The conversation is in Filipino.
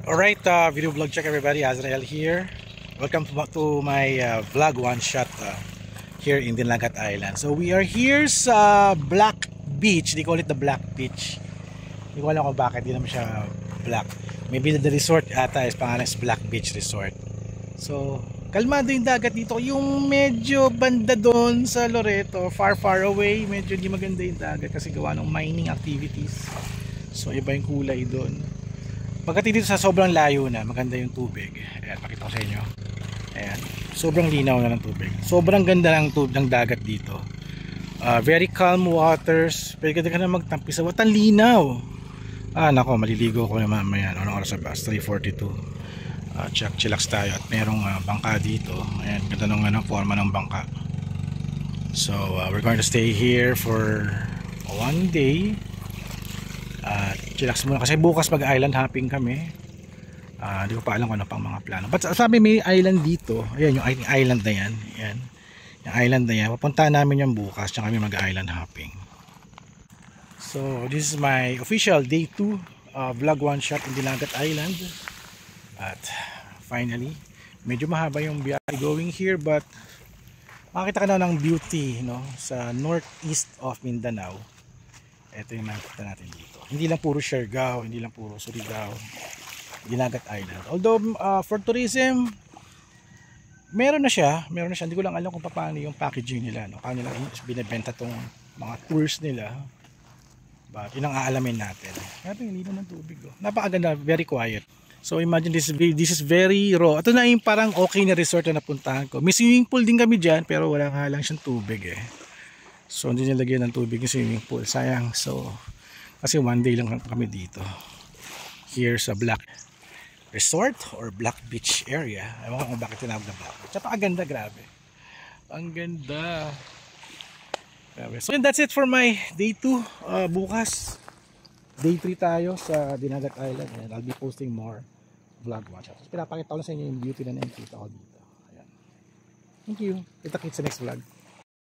Alright, video vlog check everybody. Azrael here. Welcome to my vlog one shot here in Dinagat Island. So we are here sa Black Beach. They call it the Black Beach. Hindi ko alam kung bakit di naman siya black. Maybe the resort ata is pangalan is Black Beach Resort. So kalmado yung dagat dito. Yung medyo banda doon sa Loreto, far away, medyo hindi maganda yung dagat kasi gawa ng mining activities. So iba yung kulay doon. Pagdating dito sa sobrang layo na, maganda yung tubig. Ayan, pakita ko sa inyo. Ayan, sobrang linaw na ng tubig. Sobrang ganda ng tubig ng dagat dito. Very calm waters. Pwede ka na magtampi sa watan linaw. Nako, maliligo ko na mamaya. Anong oras ba? 3:42. Chillax tayo at merong bangka dito. Ayan, ganda ng forma ng bangka. So, we're going to stay here for one day. Chillax muna kasi bukas mag-island hopping kami. Hindi ko pa alam kung ano pang mga plano. But sabi may island dito. Ayan yung island na yan. Ayan. Yung island na yan. Papuntahan namin yung bukas. Tsaka kami mag-island hopping. So this is my official day 2 vlog one shot in Dinagat Island. At finally, medyo mahaba yung biyahe going here. But makikita ka na ng beauty, no, sa northeast of Mindanao. Ito yung makikita natin dito. Hindi lang puro Siargao, hindi lang puro Surigao, Dinagat Island. Although for tourism, meron na siya. Hindi ko lang alam kung paano yung packaging nila, no? Paano nila binibenta tong mga tours nila. But yun ang aalamin natin. Pero hindi naman tubig. Oh. Napakaganda, very quiet. So imagine this is very raw. Ito na yung parang okay na resort na napuntahan ko. May swimming pool din kami dyan, pero wala nga lang siyang tubig eh. So hindi nilagyan ng tubig yung swimming pool. Sayang. So kasi one day lang kami dito. Here sa Black Resort or Black Beach area. Ewan ko kung bakit tinawag na Black Beach. Tsaka ang ganda, grabe. Ang ganda. Grabe. So that's it for my day 2. Bukas day 3 tayo sa Dinagat Island. And I'll be posting more vlog watch. So, pinapakita ko lang sa inyo yung beauty na nakikita ko dito. Ayan. Thank you. Kita-kits sa next vlog.